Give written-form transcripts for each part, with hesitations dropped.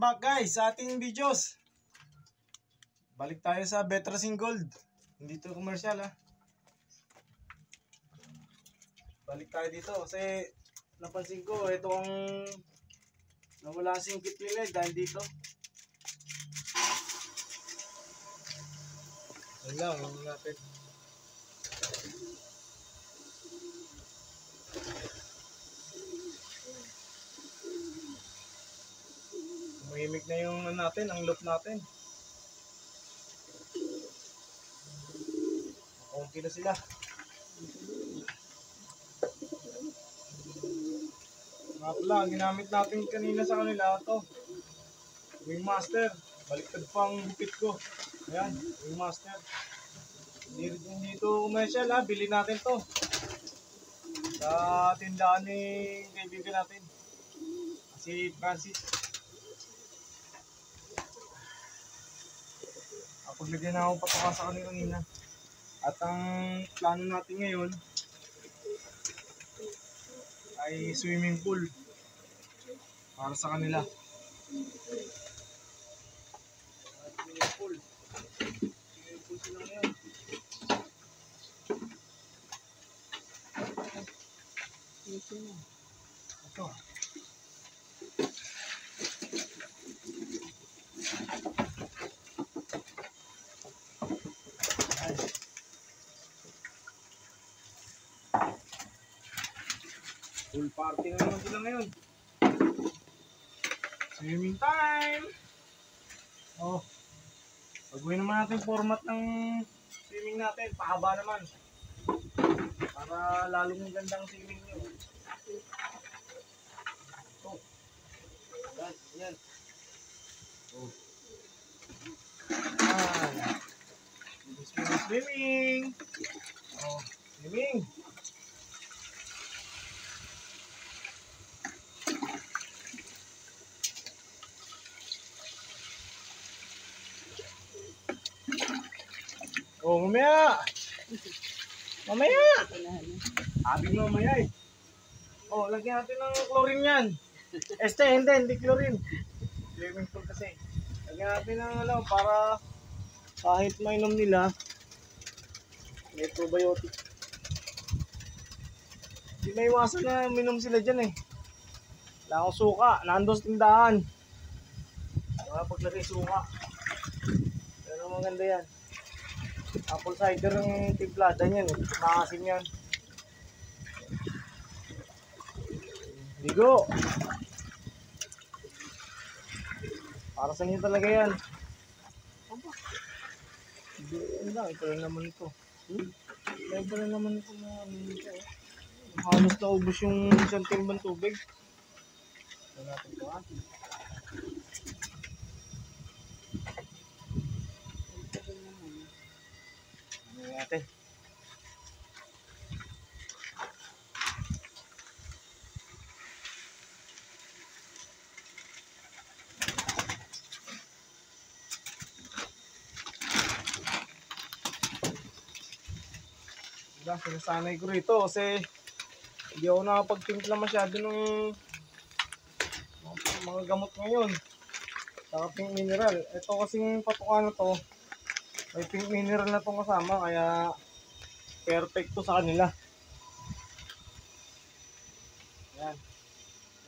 back guys sa ating videos. Balik tayo sa Betracing Gold. Hindi to commercial ha. Balik tayo dito kasi napansin ko ito ang nawala singkit nila dahil dito. Yan lang, huwag natin. Mahimik na yung natin, ang loop natin. Okay na sila. Nga pala, ginamit natin kanina sa kanila ito. Wingmaster. Baliktad pa ang hupit ko. Ayan, Wingmaster. Hindi ito commercial ha, bili natin to sa tindahan ni kaibigan natin. Si Francis. Paglagyan na ako patuka sa kanina. At ang plano natin ngayon ay swimming pool para sa kanila. Swimming pool. Swimming pool sila ngayon. Ito. Full party na naman sila ngayon. Swimming time! Oh, pagawin naman natin format ng swimming natin. Pahaba naman. Para lalong magandang swimming nyo. Oh. Yan, yan. Oh. Ah. Swimming! Oh, swimming! Oh, mamaya! Mamaya! Sabi mo mamaya eh. Oh, lagyan natin ng chlorine yan. Hindi chlorine. Swimming pool kasi. Lagyan natin ng para kahit mainom nila, may probiotic. Hindi may iwasan na minom sila dyan eh. Wala akong suka. Nandun sa tindahan. Wala paglagay suka. Pero maganda yan. Apple cider ang timplada niyan eh. Maasim yan. Ligo. Para sa inyo talaga yan. Hindi lang. Ito lang naman ito. Ito lang naman ito na ito. Halos na ubos yung isang timbang tubig. Ito natin ito ha. Natin. Diba, sinasanay ko rito kasi hindi ako nakapagtimpla masyado ng mga gamot ngayon. Saka pink mineral. Ito kasing patuka na to. May pink mineral na itong kasama kaya perfect to sa kanila. Yan.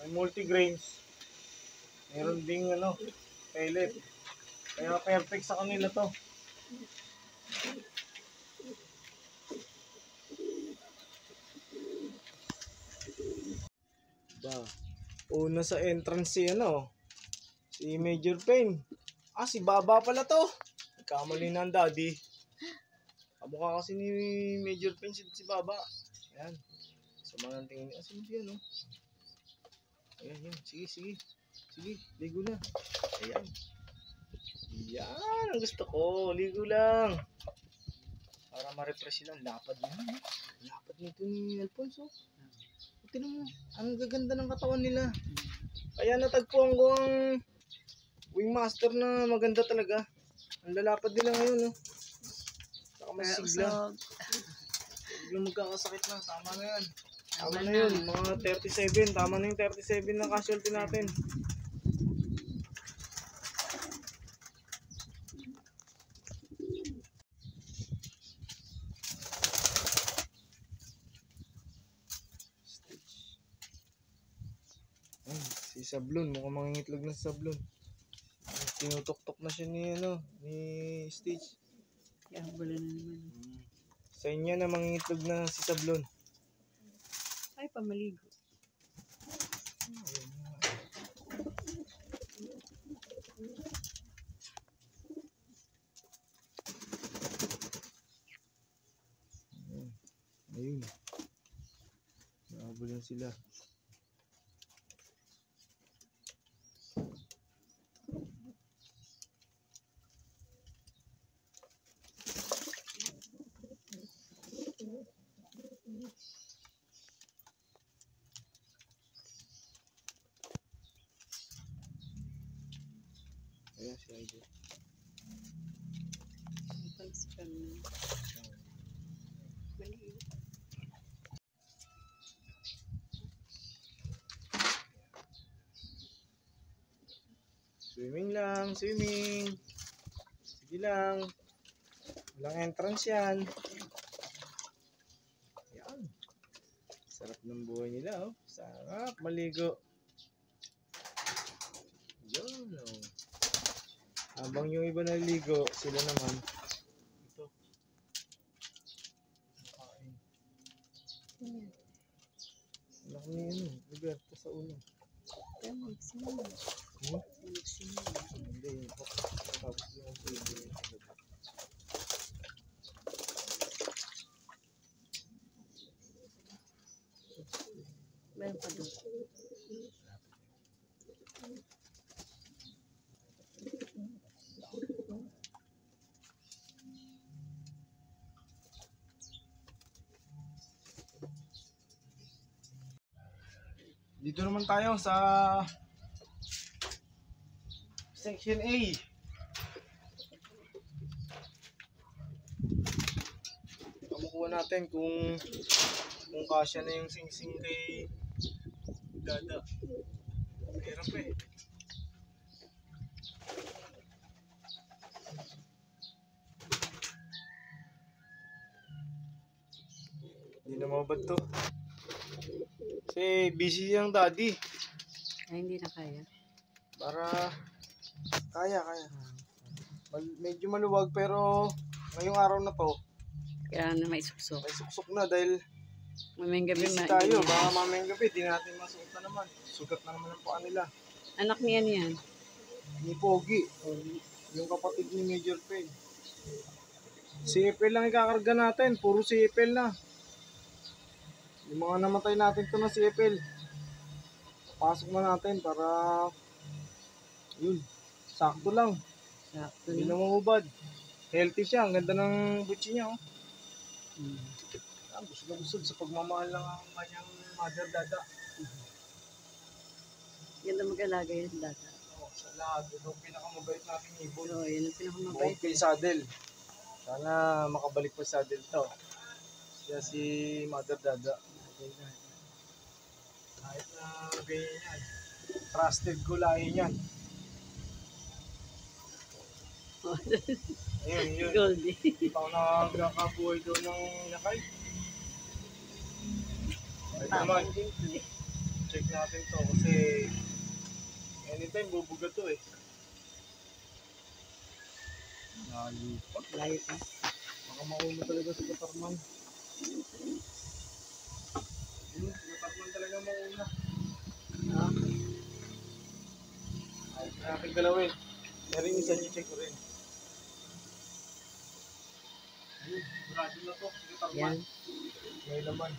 May multigrains. Meron ding pellet. Kaya perfect sa kanila to. Ba. Una sa entrance si Major Pain. Si Baba pala to. Kamali na ang daddy. Kamukha kasi ni Major Pain si Baba. Ayan. Sama ng tingin niya. Asan yan Ayan, yan. Sige. Sige, ligo na. Ayan. Yan ang gusto ko. Ligo lang. Para ma-refresh silang lapad niya. Lapad nito ni Alfonso. Tignan mo. Ang gaganda ng katawan nila. Kaya natagpuan ko ang Wingmaster na maganda talaga. Ang lalapad nila ngayon Saka may sigla. Biglang magkakasakit na. Tama na yan. Tama na yun. Mga 37. Tama na yung 37 na casualty natin. Sablon, mukhang mangingitlog na si Sablon. Tinutok-tok na siya ni Stitch. Kaya bala na naman. Sa inyo na mangingitlog na si Sablon. Ay, pamaligo. Ayun. Nakabulan sila. Ayan si Idol. Pagsipan na. Maligo. Swimming lang, swimming. Sige lang. Walang entrance yan. Yan. Sarap ng buhay nila, oh. Sarap maligo. Yun, oh. Habang yung iba naligo, sila naman. Ito. Kain. Ayan. Laki ni lugar pa sa ulo. Kaya magsimula. Magsimula. Hindi, tapos yung swimming. Meron pa doon. Dito naman tayo sa Section A. Kamukuha natin kung kasya na yung sing-sing kay Dada. Hirap eh. Hindi na mabad to. Kasi busy yung daddy. Ay, hindi na kaya. Para kaya. Medyo maluwag pero ngayong araw na to Kaya na may suksok. may suksok na dahil Mamayang gabi busy na. tayo. Baka mamayang gabi di natin masuot na naman. Sugat na naman ang paa nila. Anak niya yan. Ni Pogi, yung kapatid ni Major Pen. Si Epel lang ikakarga natin, puro si Epel na. Yung mga namatay natin to na si Epel. Pasok na natin para yun, sakto lang. Sakto Hindi na. na mamubad. Healthy siya, ang ganda ng butchi niya. Oh. Busog na busog sa pagmamahal ng kanyang mother Dada. Ganda mag-alaga yan data. Sa lahat, ito ang pinakamabait natin ibon. Oo, yan ang pinakamabait. Bukod kay Saddle. Sana makabalik pa sa Saddle to. Siya si Mother Dada. Kahit na ganyan yan. Trusted gulahin yan. Ayun, yun. Goldie. Ito ako nagkakabuhay doon ng yakay. Ito naman, check natin to kasi anytime bubuga to eh. Nalipat. Layo pa. Baka mauna talaga si Katarman. Yun, si Katarman talaga mauna. Ay, aking galawin. Meron isa check ko rin. Ayun, sigurado na to, si Katarman. Yan. May laman.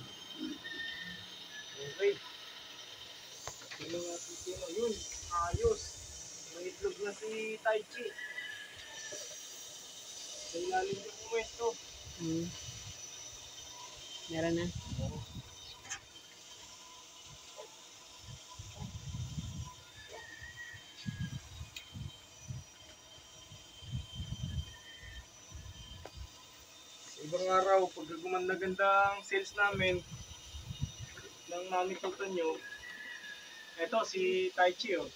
Okay. Sino natin sino? Yun, ayos. May itlog na si Tai Chi. Sa ilalim yung pwesto. Meron na. Ibang araw, pag gumanda-ganda ang sales namin ng mamitutan nyo, eto si Tai Chi oh.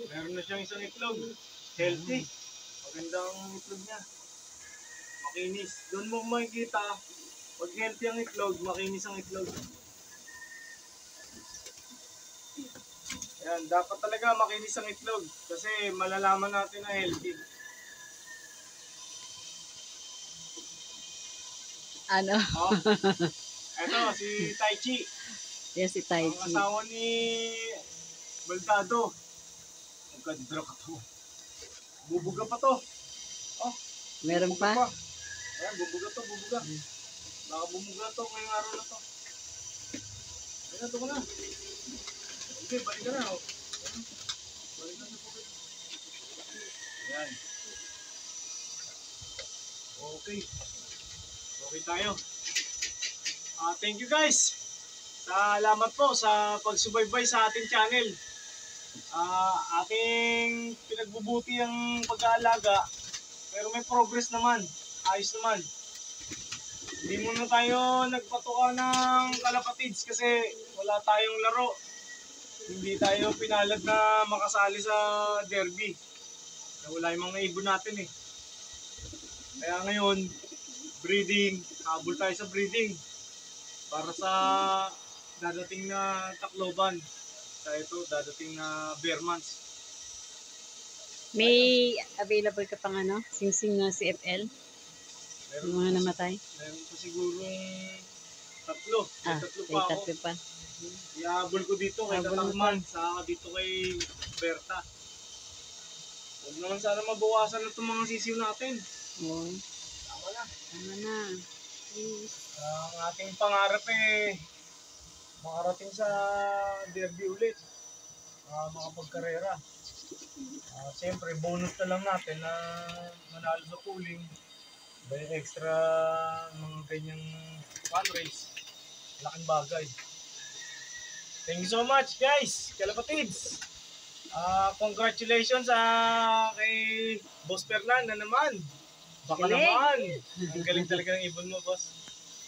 Meron na siyang isang itlog. Healthy. Magandang itlog niya. Makinis. Doon mo makikita, pag healthy ang itlog, makinis ang itlog. Yan, dapat talaga makinis ang itlog kasi malalaman natin na healthy. Ano? Oh, eto si Tai Chi, Yan si Tai ang Chi. asawa ni Baldado. Ang ganda ka to. Bubuga pa to. Oh, Meron bubuga pa? Ayan, bubuga to, bubuga. Baka bumuga to ngayong araw na to. Ayan, ito ko na. Okay, balik ka na. Oh. Ayan, balik na sa pagod. Ayan. Okay. Okay tayo. Thank you guys. Salamat po sa pagsubaybay sa ating channel. Ating pinagbubuti ang pag-aalaga pero may progress naman. Ayos naman. Hindi muna tayo nagpatuka ng kalapatids kasi wala tayong laro. Hindi tayo pinalad na makasali sa derby. Wala yung mga ibon natin eh. Kaya ngayon, breeding, habol tayo sa breeding para sa dadating na Tacloban. Sa ito, dadating na bear months. May available ka pang ano? Sing-sing na CFL? Meron, Yung mga namatay? meron pa sigurong tatlo. May tatlo pa may ako. tatlo pa. Ihabol ko dito kay Habol mo Tatakman, saka dito kay Berta. Huwag naman sana mabawasan na itong mga sisiw natin. Oo. Tama na. Tama na. Please. Ang ating pangarap eh, makarating sa derby ulit. Makapagkarera. Siyempre, bonus na lang natin na manalo sa pooling. May extra mga ganyang fun race. Laking bagay. Thank you so much guys, kalapatids. Congratulations kay Boss Fernan na naman. Baka Galing. naman. Ang galing talaga ng ibon mo, boss.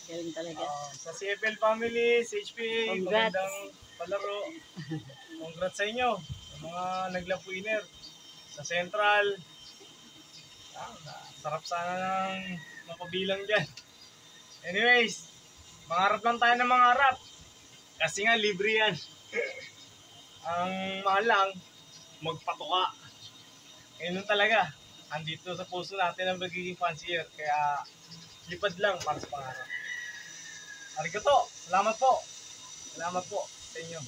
Galing talaga. Sa CFL family, sa HPA, Congrats. magandang palaro. Congrats sa inyo, sa mga nag-lap winner. Sa Central, sarap sana ng mapabilang dyan. Anyways, mangarap lang tayo ng mangarap. Kasi nga, libre yan. Ang mahal lang, magpatuka. Ngayon talaga, andito sa puso natin ang magiging fancier. Kaya, lipad lang para sa pangarap. Arigato, salamat po. Salamat po sa inyo.